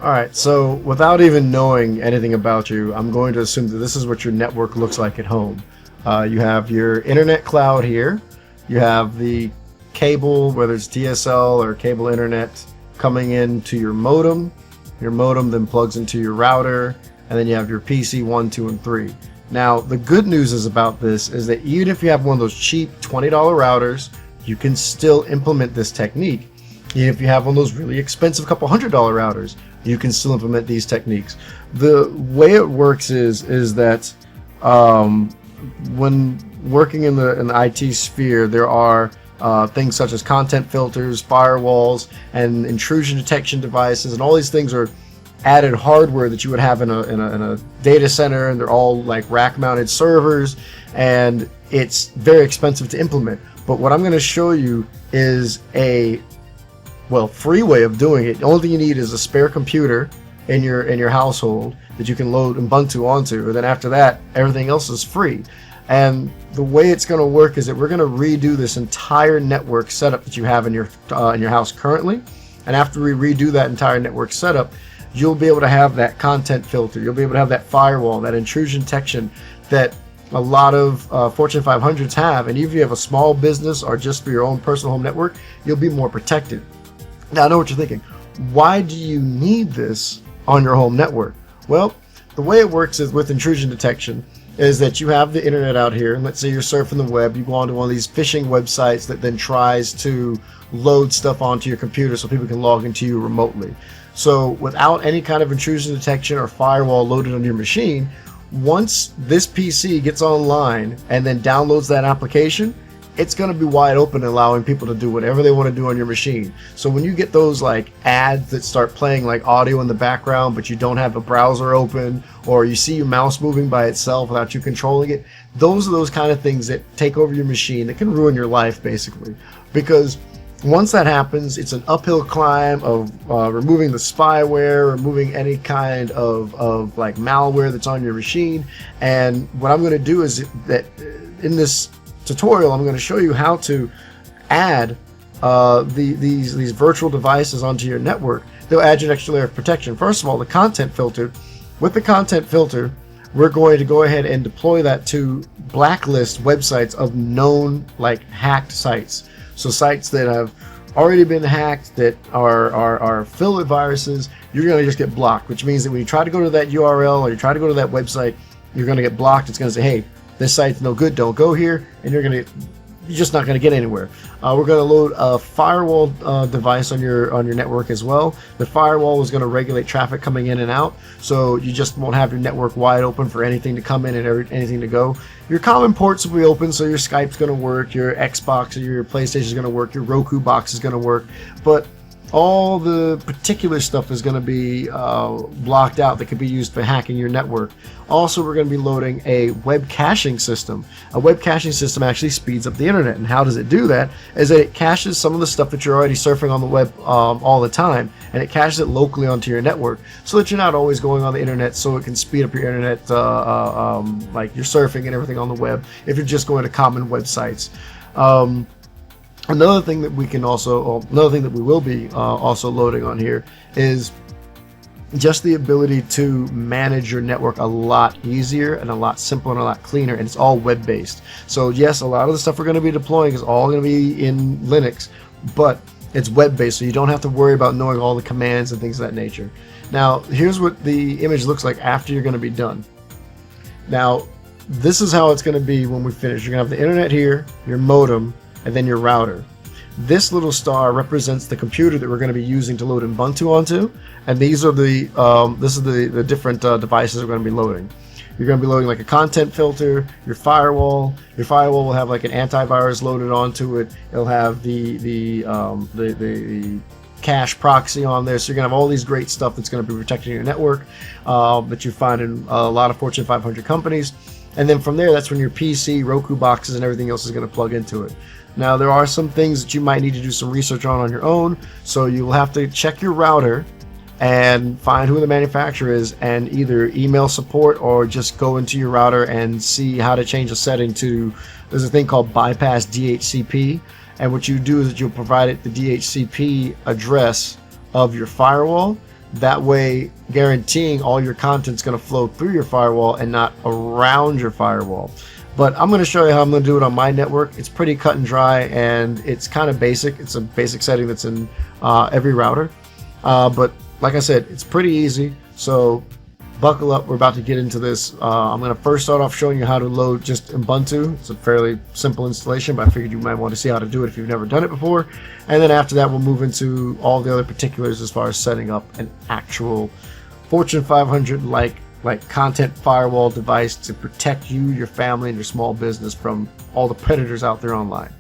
All right, so without even knowing anything about you, I'm going to assume that this is what your network looks like at home. You have your internet cloud here. You have the cable, whether it's DSL or cable internet, coming into your modem. Your modem then plugs into your router, and then you have your PC 1, 2, and 3. Now, the good news is about this is that even if you have one of those cheap $20 routers, you can still implement this technique. Even if you have one of those really expensive couple $100 routers, you can still implement these techniques. The way it works is that when working in the IT sphere, there are things such as content filters, firewalls, and intrusion detection devices, and all these things are added hardware that you would have in a data center, and they're all like rack-mounted servers, and it's very expensive to implement. But what I'm going to show you is a free way of doing it. The only thing you need is a spare computer in your household that you can load Ubuntu onto, and then after that, everything else is free. And the way it's going to work is that we're going to redo this entire network setup that you have in your house currently. And after we redo that entire network setup, you'll be able to have that content filter. You'll be able to have that firewall, that intrusion detection that a lot of Fortune 500s have. And even if you have a small business or just for your own personal home network, you'll be more protected. Now, I know what you're thinking. Why do you need this on your home network? Well, the way it works is with intrusion detection is that you have the internet out here, and let's say you're surfing the web, you go onto one of these phishing websites that then tries to load stuff onto your computer so people can log into you remotely. So without any kind of intrusion detection or firewall loaded on your machine, once this PC gets online and then downloads that application, it's going to be wide open, allowing people to do whatever they want to do on your machine. So when you get those like ads that start playing like audio in the background, but you don't have a browser open, or you see your mouse moving by itself without you controlling it, those are those kind of things that take over your machine that can ruin your life, basically. Because once that happens, it's an uphill climb of removing the spyware, removing any kind of like malware that's on your machine. And what I'm going to do is that in this tutorial, I'm going to show you how to add these virtual devices onto your network. They'll add you an extra layer of protection. First of all, the content filter. With the content filter, we're going to go ahead and deploy that to blacklist websites of known like hacked sites. So sites that have already been hacked, that are filled with viruses, you're going to just get blocked, which means that when you try to go to that URL or you try to go to that website, you're going to get blocked. It's going to say, hey, this site's no good, don't go here, and you're just not going to get anywhere. We're going to load a firewall device on your network as well. The firewall is going to regulate traffic coming in and out, so you just won't have your network wide open for anything to come in and anything to go. Your common ports will be open, so your Skype's going to work, your Xbox or your PlayStation is going to work, your Roku box is going to work, but all the particular stuff is going to be blocked out that could be used for hacking your network. Also, we're going to be loading a web caching system. A web caching system actually speeds up the internet. And how does it do that? Is that it caches some of the stuff that you're already surfing on the web all the time, and it caches it locally onto your network so that you're not always going on the internet, so it can speed up your internet like you're surfing and everything on the web if you're just going to common websites. Another thing that we will be also loading on here is just the ability to manage your network a lot easier and a lot simpler and a lot cleaner, and it's all web-based. So yes, a lot of the stuff we're going to be deploying is all going to be in Linux, but it's web-based, so you don't have to worry about knowing all the commands and things of that nature. Now, here's what the image looks like after you're going to be done. Now, this is how it's going to be when we finish. You're going to have the internet here, your modem, and then your router. This little star represents the computer that we're going to be using to load Ubuntu onto, and these are the different devices we're going to be loading. You're going to be loading like a content filter, your firewall. Your firewall will have like an antivirus loaded onto it. It'll have the cache proxy on there, so you're going to have all these great stuff that's going to be protecting your network that you find in a lot of Fortune 500 companies. And then from there, that's when your PC, Roku boxes, and everything else is going to plug into it. Now, there are some things that you might need to do some research on your own, so you'll have to check your router and find who the manufacturer is, and either email support or just go into your router and see how to change a setting to, there's a thing called bypass DHCP, and what you do is that you'll provide it the DHCP address of your firewall. That way, guaranteeing all your content's going to flow through your firewall and not around your firewall. But I'm going to show you how I'm going to do it on my network. It's pretty cut and dry, and it's kind of basic. It's a basic setting that's in every router. But like I said, it's pretty easy. So buckle up. We're about to get into this. I'm going to first start off showing you how to load just Ubuntu. It's a fairly simple installation, but I figured you might want to see how to do it if you've never done it before. And then after that, we'll move into all the other particulars as far as setting up an actual Fortune 500 like content firewall device to protect you, your family, and your small business from all the predators out there online.